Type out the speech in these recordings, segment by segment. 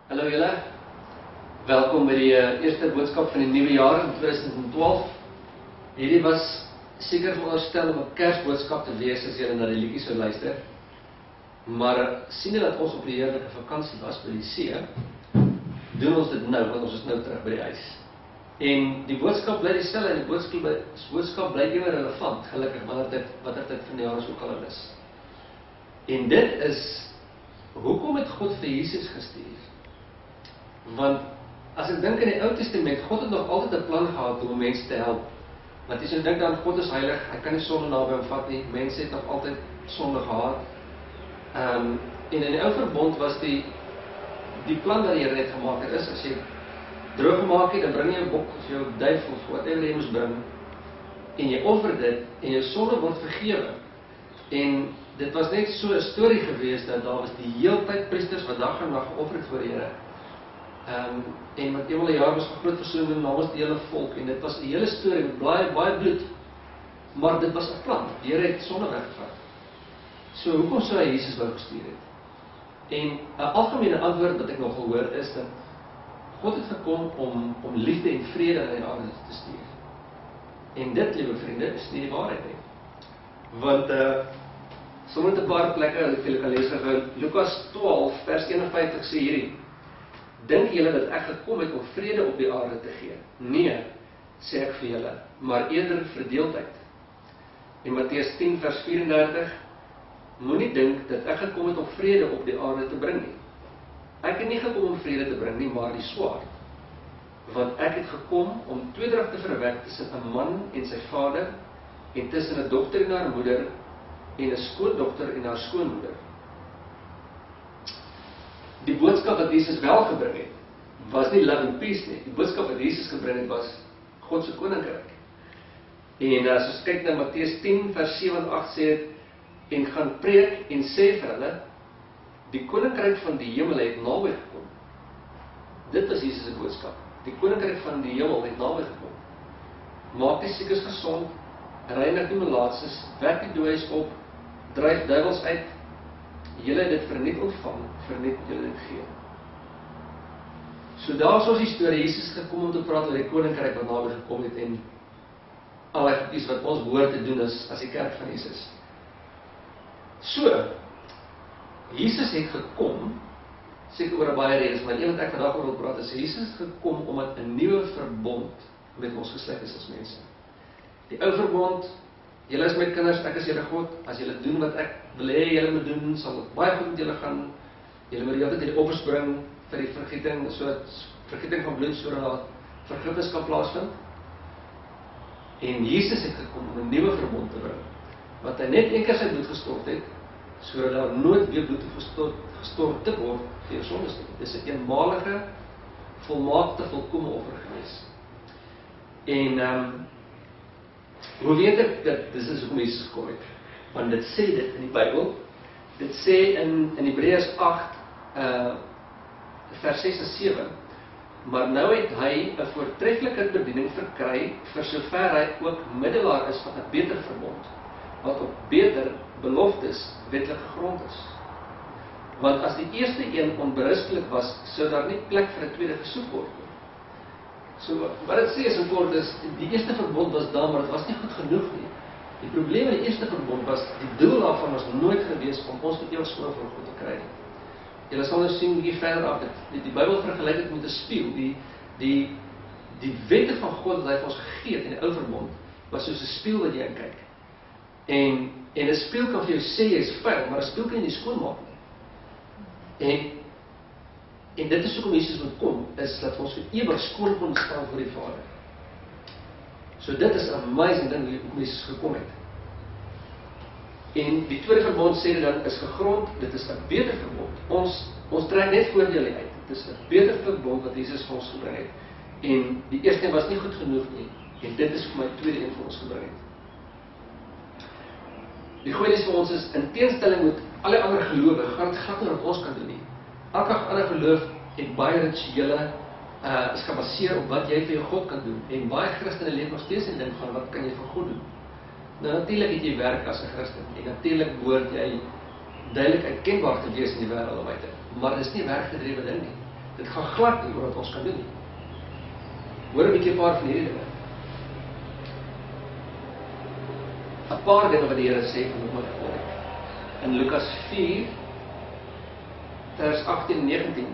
Hallo julle, welkom by die eerste boodskap van die nuwe jaar in 2012. Hierdie was seker veronderstel om 'n Kersboodskap te wees as julle na die liedjies sou luister. Maar sien jy dat ons op die heerlike vakansie was by die see, doen ons dit nou, want ons is nou terug by die huis. En die boodskap bly dieselfde en die boodskap bly ewe relevant, gelukkig, watter tyd van die jaar ons ook al is. En dit is, hoekom het God vir Jesus gestuur? Want as ek dink in die Ou Testament, God het nog altyd 'n plan gehad om mense te help. Want as jy dink dan God is heilig, hy kan nie sonde naby hom vat nie. Mense het nog altyd sonde gehad. En in die Ou Verbond was die plan wat die Here net gemaak het is, as jy droog gemaak het, dan bring jy 'n bok of jou duif of whatever jy moes bring, en jy offer dit, en jou sonde word vergewe. En dit was net so 'n storie gewees, dat daar was die heeltyd priesters wat dag en nag geoffer het voor die Here. En wat eenmal 'n jaar was 'n groot versoening namens die hele volk, en dit was 'n hele storie met baie bloed, maar dit was 'n plan, die Here het sonde weggevat. So hoekom sou hy Jesus wou gestuur het? En 'n algemene antwoord wat ek nog gehoor is, dat God het gekom om liefde en vrede in die aarde te stuur. En dit, liewe vriende, is nie die waarheid nie. Want, sommer 'n paar plekke, wat ek kan lees gehou, Lukas 12, vers 51 sê hierdie: Dink julle dat ek gekom het om vrede op die aarde te gee? Nee, sê ek vir julle, maar eerder verdeeldheid. En Matteus 10 vers 34, moenie dink dat ek gekom het om vrede op die aarde te bring nie. Ek het nie gekom om vrede te bring nie, maar die swaard. Want ek het gekom om tweedrag te verwek tussen 'n man en sy vader, en tussen 'n dogter en haar moeder, en 'n skoondogter en haar skoonmoeder. Die boodskap wat Jesus wel gebring het, was nie love and peace nie. Die boodskap wat Jesus gebring het, was God se koninkryk. En as ons kyk na Matteus 10 vers 7 en 8 sê dit, en gaan preek en sê vir hulle, die koninkryk van die hemel het naby gekom. Dit was Jesus se boodskap. Die koninkryk van die hemel het naby gekom. Maak die siekes gesond, reinig die melaatses, wek die dooies op, dryf duiwels uit. Julle het dit verniet ontvang, verniet julle dit gee. So daar is ons die storie, Jesus gekom om te praat oor die koninkryk wat naby gekom het, en allerlei goedjies wat ons behoort te doen as die kerk van Jesus. So, Jesus het gekom, seker oor baie redes, maar een wat ek vandag oor wil praat is, Jesus het gekom omdat 'n nuwe verbond met ons gesluit is as mense. Die ou verbond, julle is my kinders, ek is julle God, as julle doen wat ek wil hê julle moet doen, sal dit baie goed met julle gaan. Julle moet die hele tyd die offers bring vir die vergieting, vergieting van bloed, sodat vergifnis kan plaasvind. En Jesus het gekom om 'n nuwe verbond te bring, wat hy net een keer sy bloed gestort het, sodat daar nooit weer bloed gestort te word vir jou sondes nie. Dis 'n eenmalige, volmaakte, volkome offer gewees. En hoe weet ek dat dis is hoekom Jesus gekom het? Want dit sê dit in die Bybel. Dit sê in Hebreërs 8 vers 6 en 7. Maar nou het hy 'n voortreffelijke bediening verkry, vir sover hy ook middelaar is van 'n beter verbond, wat op beter beloftes wetlik gegrond is. Want as die eerste een onberustelik was, sou daar nie plek vir 'n tweede gesoek word nie. So wat dit sê is in kort is, die eerste verbond was daar, maar dit was nie goed genoeg nie. Die probleem met die eerste verbond was, die doel daarvan was nooit gewees om ons met ewig skoon voor God te kry nie. Julle sal nou sien hier verder af, die Bybel vergelyk dit met 'n spieël. Die wette van God wat hy vir ons gegee het in die ou verbond, was soos 'n spieël wat jy inkyk. En 'n spieël kan vir jou sê jy is vuil, maar 'n spieël kan jy nie skoonmaak nie. En dit is hoekom Jesus moet kom, is dat ons vir ewig skoon kon staan voor die Vader. So dit is 'n amazing ding hoekom Jesus gekom het. En die tweede verbond sê dit dan is gegrond, dit is 'n beter verbond. Ons trek net voordele uit. Dit is 'n beter verbond wat Jesus vir ons gebring het. En die eerste een was nie goed genoeg nie, en dit is vir my tweede een vir ons gebring het. Die goeie nuus vir ons is, in teenstelling met alle ander gelowe, gaan dit glad nie wat ons kan doen nie. Elke ander geloof het baie rituele, is gebaseer op wat jy vir jou God kan doen. En baie Christene leef nog steeds en dink van, wat kan jy vir God doen? Nou natuurlik het jy werk as 'n Christen, en natuurlik behoort jy duidelik uitkenbaar te wees in die wêreld om uit te. Maar dis nie werkgedrewe ding nie. Dit gaan glad nie oor wat ons kan doen nie. Hoor 'n bietjie 'n paar van hierdie dinge. 'n Paar dinge wat die Here sê van my volk. In Lukas 4, vers 18 en 19.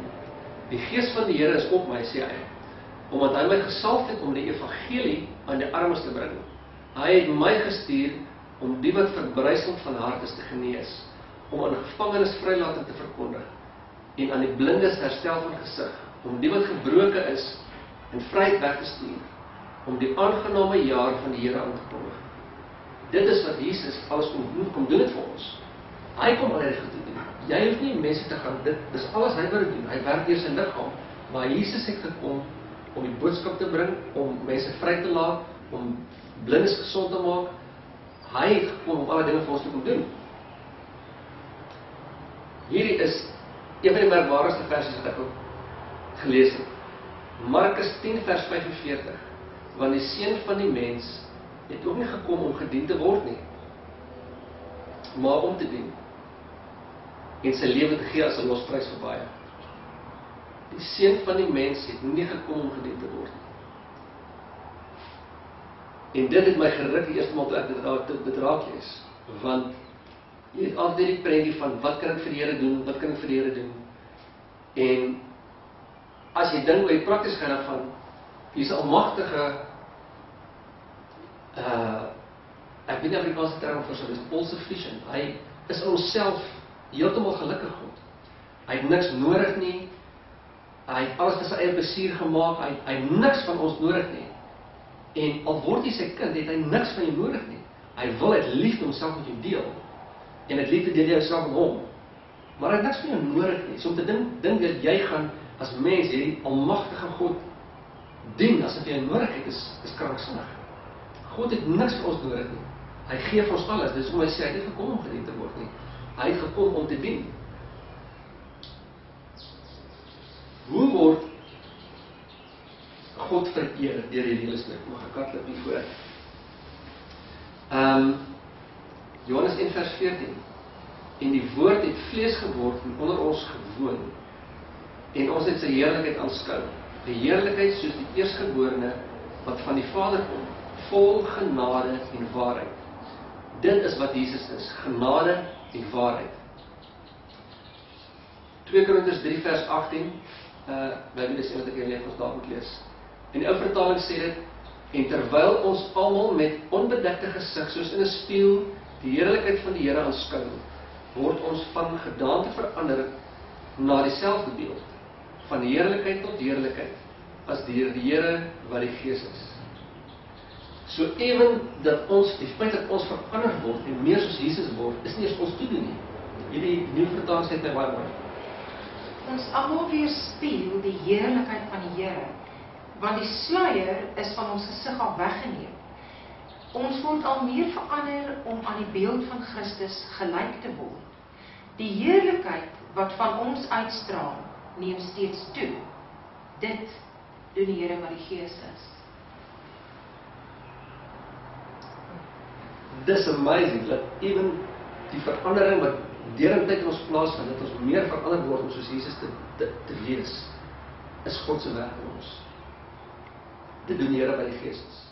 Die Gees van die Here is op my, sê hy, omdat hy my gesalf het om die evangelie aan die armes te bring. Hy het my gestuur om die wat verbryseld van hart is te genees, om aan gevangenes vrylating te verkondig, en aan die blindes herstel van gesig, om die wat gebroken is, en vryheid weg te stuur, om die aangename jaar van die Here aan te kondig. Dit is wat Jesus alles kom doen het vir ons. Hy kom al hierdie goed doen. Jy hoef nie mense te gaan, dit is alles hy wat doen. Hy werk deur sy liggaam, maar Jesus het gekom om die boodskap te bring, om mense vry te laat, om blindes gesond te maak. Hy het gekom om alle dinge vir ons te kom doen. Hierdie is een van die merkwaardigste versies wat ek ook gelees het. Markus 10 vers 45. Want die Seun van die mens het ook nie gekom om gedien te word nie, maar om te dien en sy lewe te gee as 'n losprys vir baie. Die Seun van die mens het nie gekom om gedien te word nie. En dit het my geruk die eerste maal toe ek dit raak lees, want jy het altyd die prentjie van wat kan ek vir die Here doen, wat kan ek vir die Here doen, en as jy dink oor die prakties gaan daarvan, hier is 'n almagtige ek weet nie Afrikaanse term vir so, dis all-sufficient. Hy is homself heeltemal gelukkig God. Hy het niks nodig nie. Hy het alles vir sy eie plesier gemaak. Hy het niks van ons nodig nie. En al word jy sy kind, het hy niks van jou nodig nie. Hy wil uit liefde homself met jou deel. En uit liefde deel jy jouself met hom. Maar hy het niks van jou nodig nie. So om te dink dat jy gaan as mens hierdie almagtige God dien asof jy nodig het, is kranksinnig. God het niks vir ons nodig nie. Hy gee vir ons alles. Dis hoekom hy sê hy het nie gekom om gedien te word nie. Hy het gekom om te dien. Hoe word God vereer deur hierdie hele skrif? Mag ek katloop hier voor. Johannes 1 vers 14. En die woord het vlees geword en onder ons gewoon. En ons het sy heerlikheid aanskou. Die heerlikheid soos die eerstgeborene wat van die Vader kom, vol genade en waarheid. Dit is wat Jesus is, genade en waarheid. 2 Korintiërs 3 vers 18, by die sê wat ek hier leef, ons daar moet lees. En die ou vertaling sê dit, en terwyl ons almal met onbedekte gesig, soos in 'n spieël, die heerlikheid van die Here aanskou, word ons van gedaante verander na dieselfde beeld, van heerlikheid tot heerlikheid, as deur die Here wat die Gees is. So ewen dat ons, die feit dat ons verander word en meer soos Jesus word, is nie eens ons toedoen nie. Hierdie nuwe vertaling sê dit baie mooi. Ons almal weerspieël die heerlikheid van die Here, want die sluier is van ons gesig af weggeneem. Ons word al meer verander om aan die beeld van Christus gelyk te word. Die heerlikheid wat van ons uitstraal, neem steeds toe. Dit doen die Here wat die Gees is. Dis amazing, dat even die verandering wat deur in tyd in ons plaasvind, dat ons meer verander word om soos Jesus te wees, is God se werk in ons. Dit doen die Here by die Gees is.